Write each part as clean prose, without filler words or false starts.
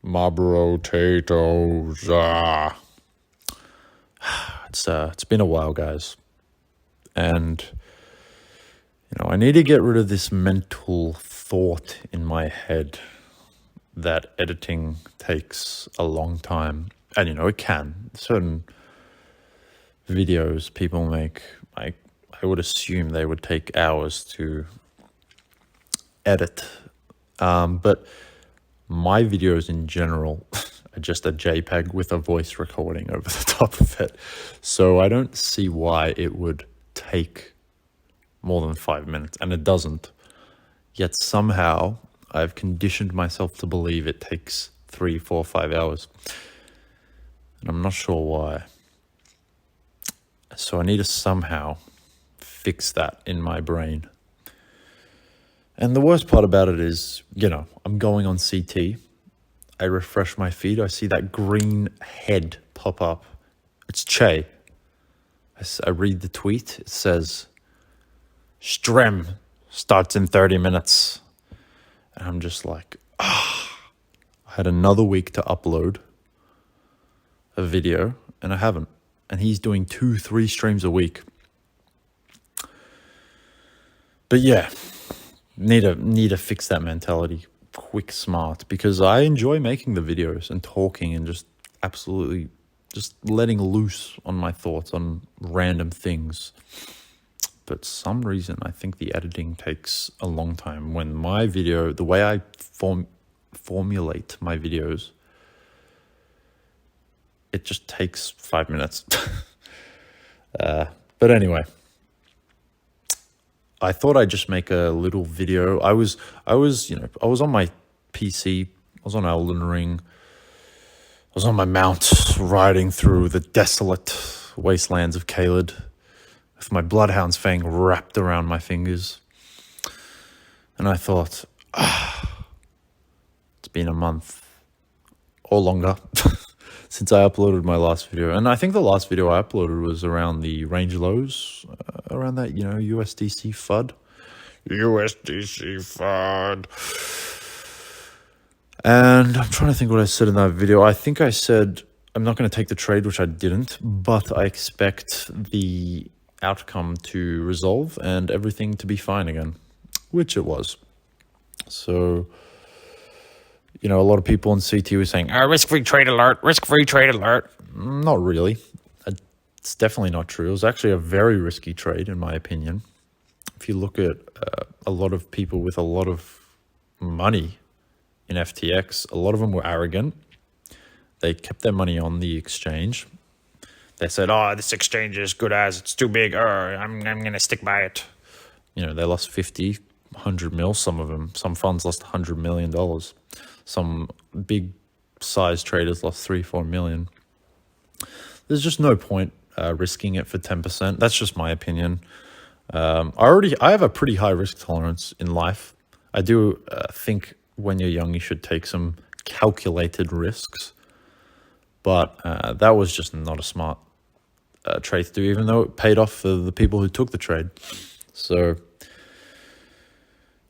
My brotatoes. It's been a while, guys. And, I need to get rid of this mental thought in my head that editing takes a long time. And, it can. Certain videos people make, I would assume they would take hours to edit. But my videos in general are just a JPEG with a voice recording over the top of it. So I don't see why it would take more than 5 minutes, and it doesn't. Yet somehow I've conditioned myself to believe it takes 3, 4, 5 hours. And I'm not sure why. So I need to somehow fix that in my brain. And the worst part about it is, I'm going on CT. I refresh my feed. I see that green head pop up. It's Che. I read the tweet. It says, Strem starts in 30 minutes. And I'm just like, I had another week to upload a video, and I haven't. And he's doing 2-3 streams a week. But yeah, need to fix that mentality quick, smart, because I enjoy making the videos and talking and just absolutely just letting loose on my thoughts on random things. But some reason I think the editing takes a long time. When my video, the way I formulate my videos, it just takes 5 minutes. But anyway, I thought I'd just make a little video. I was on my PC. I was on Elden Ring. I was on my mount riding through the desolate wastelands of Caelid with my Bloodhound's fang wrapped around my fingers. And I thought, it's been a month or longer since I uploaded my last video. And I think the last video I uploaded was around the range lows, around that, USDC FUD. USDC FUD. And I'm trying to think what I said in that video. I think I said, I'm not going to take the trade, which I didn't, but I expect the outcome to resolve and everything to be fine again, which it was. So, a lot of people in CT were saying, risk-free trade alert, risk-free trade alert. Not really. It's definitely not true. It was actually a very risky trade, in my opinion. If you look at a lot of people with a lot of money in FTX, a lot of them were arrogant. They kept their money on the exchange. They said, this exchange is good as, it's too big. I'm going to stick by it. They lost 50, 100 mil, some of them. Some funds lost $100 million. Some big size traders lost 3-4 million. There's just no point risking it for 10%. That's just my opinion. I have a pretty high risk tolerance in life. I do think when you're young, you should take some calculated risks. But that was just not a smart trade to do, even though it paid off for the people who took the trade. So,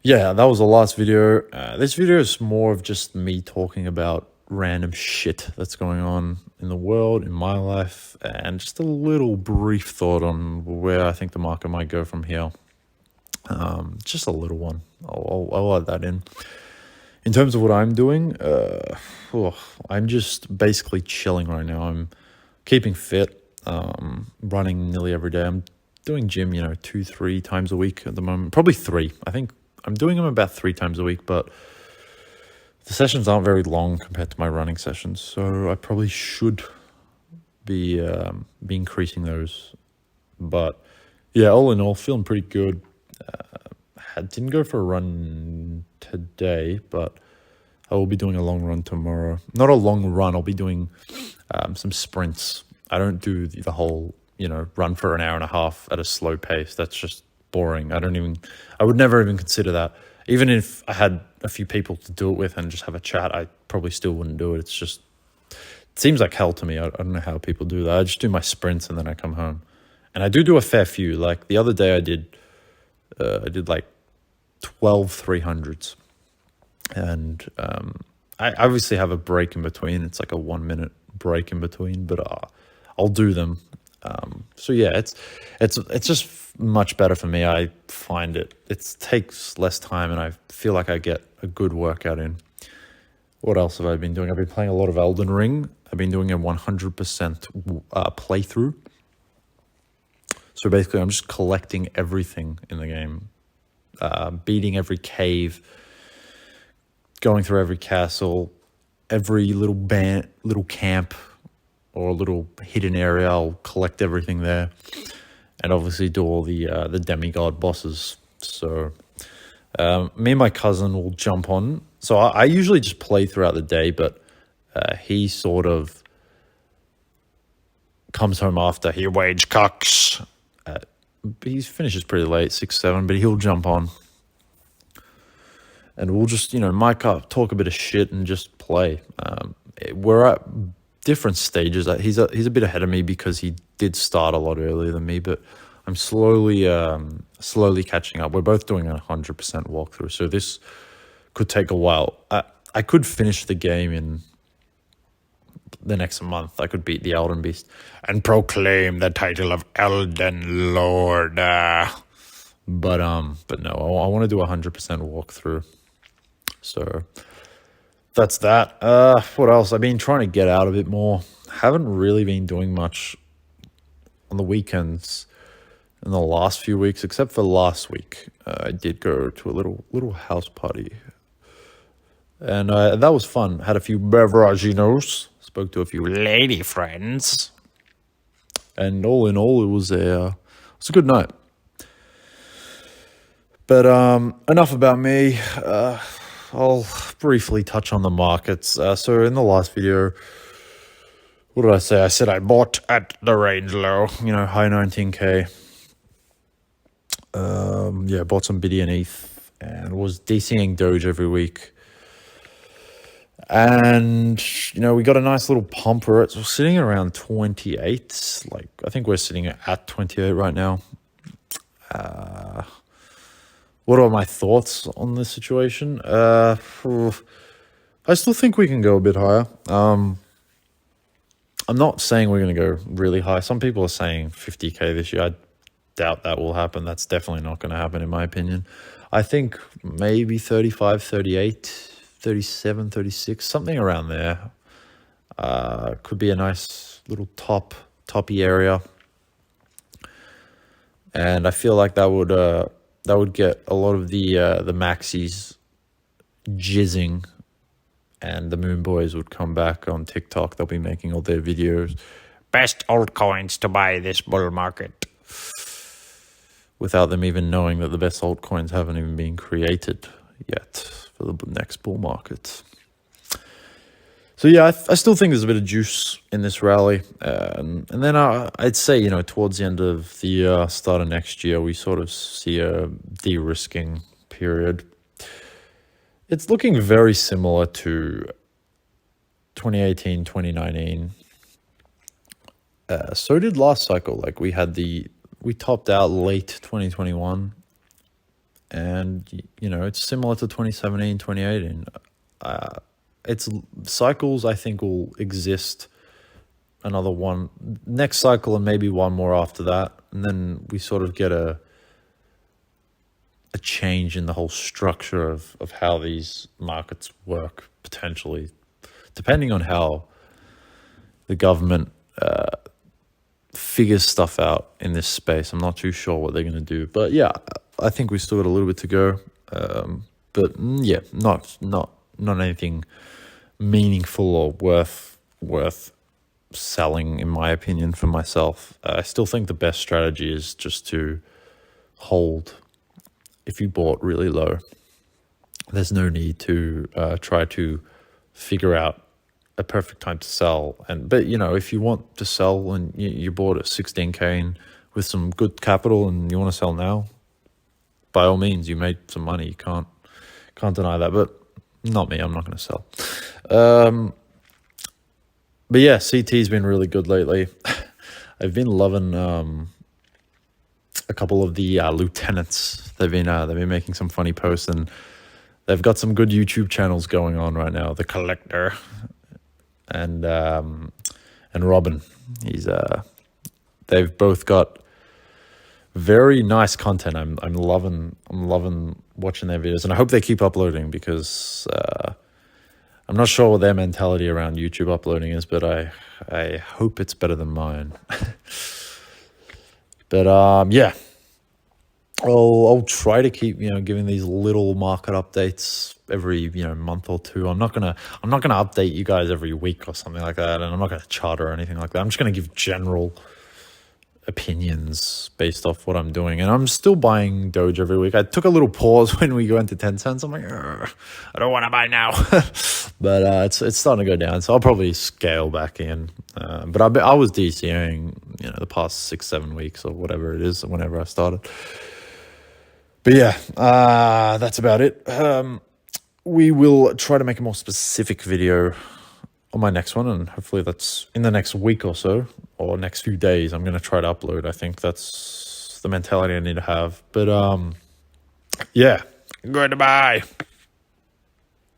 yeah, that was the last video. This video is more of just me talking about random shit that's going on in the world, in my life, and just a little brief thought on where I think the market might go from here. Just a little one. I'll add that in. In terms of what I'm doing, I'm just basically chilling right now. I'm keeping fit, running nearly every day. I'm doing gym, 2-3 times a week at the moment. Probably 3. I think I'm doing them about 3 times a week, but the sessions aren't very long compared to my running sessions. So I probably should be increasing those. But yeah, all in all, feeling pretty good. I didn't go for a run today, but I will be doing a long run tomorrow. Not a long run. I'll be doing some sprints. I don't do the whole, run for an hour and a half at a slow pace. That's just boring. I would never even consider that. Even if I had a few people to do it with and just have a chat, I probably still wouldn't do it. It seems like hell to me. I don't know how people do that. I just do my sprints and then I come home. And I do a fair few. Like the other day I did like 12 300s. And I obviously have a break in between. It's like a 1 minute break in between, but I'll do them. So yeah, it's just much better for me. I find it takes less time, and I feel like I get a good workout in. What else have I been doing? I've been playing a lot of Elden Ring. I've been doing a 100% playthrough. So basically, I'm just collecting everything in the game, beating every cave, going through every castle, every little camp, or little hidden area. I'll collect everything there, and obviously do all the demigod bosses. So me and my cousin will jump on. So I usually just play throughout the day, but he sort of comes home after he wage cocks. He finishes pretty late, 6, 7, but he'll jump on. And we'll just, mic up, talk a bit of shit, and just play. We're at different stages. He's a bit ahead of me because he did start a lot earlier than me, but I'm slowly catching up. We're both doing a 100% walkthrough, so this could take a while. I could finish the game in the next month. I could beat the Elden Beast and proclaim the title of Elden Lord. But no, I want to do a 100% walkthrough. So that's that. What else? I've been trying to get out a bit more. Haven't really been doing much on the weekends in the last few weeks, except for last week. I did go to a little house party, and that was fun. Had a few beveraginos, spoke to a few lady friends, and all in all, it was a good night. But enough about me. I'll briefly touch on the markets. So in the last video, what did I say? I said I bought at the range low, high 19K. Yeah, bought some BD and ETH and was DCing Doge every week. And, we got a nice little pump. We're sitting around 28. I think we're sitting at 28 right now. What are my thoughts on this situation? I still think we can go a bit higher. I'm not saying we're going to go really high. Some people are saying 50K this year. I doubt that will happen. That's definitely not going to happen, in my opinion. I think maybe 35, 38, 37, 36, something around there. Could be a nice little toppy area. And I feel like that would get a lot of the maxis jizzing, and the Moon Boys would come back on TikTok. They'll be making all their videos. Best altcoins to buy this bull market. Without them even knowing that the best altcoins haven't even been created yet for the next bull market. So yeah, I still think there's a bit of juice in this rally. And then I'd say, towards the end of the year, start of next year, we sort of see a de-risking period. It's looking very similar to 2018, 2019. So did last cycle. We topped out late 2021. And, it's similar to 2017, 2018. It's cycles, I think, will exist another one next cycle and maybe one more after that. And then we sort of get a change in the whole structure of how these markets work, potentially, depending on how the government figures stuff out in this space. I'm not too sure what they're going to do. But yeah, I think we still got a little bit to go. But yeah, not anything meaningful or worth selling, in my opinion, for myself. I still think the best strategy is just to hold. If you bought really low, there's no need to try to figure out a perfect time to sell. But if you want to sell and you bought at 16K and with some good capital and you want to sell now, by all means, you made some money. You can't deny that. But not me. I'm not going to sell. But yeah, CT's been really good lately. I've been loving a couple of the lieutenants. They've been making some funny posts, and they've got some good YouTube channels going on right now. The Collector and Robin. They've both got very nice content. I'm loving watching their videos, and I hope they keep uploading because I'm not sure what their mentality around YouTube uploading is, but I hope it's better than mine. But yeah, I'll try to keep giving these little market updates every month or two. I'm not gonna update you guys every week or something like that, and I'm not gonna chart or anything like that. I'm just gonna give general opinions based off what I'm doing, and I'm still buying Doge every week. I took a little pause when we went to 10 cents. I'm like, I don't want to buy now, but it's starting to go down, so I'll probably scale back in. But I was DCing the past 6-7 weeks or whatever it is whenever I started. But yeah, that's about it. We will try to make a more specific video on my next one, and hopefully that's in the next week or so, or next few days. I'm going to try to upload. I think that's the mentality I need to have. But yeah, goodbye.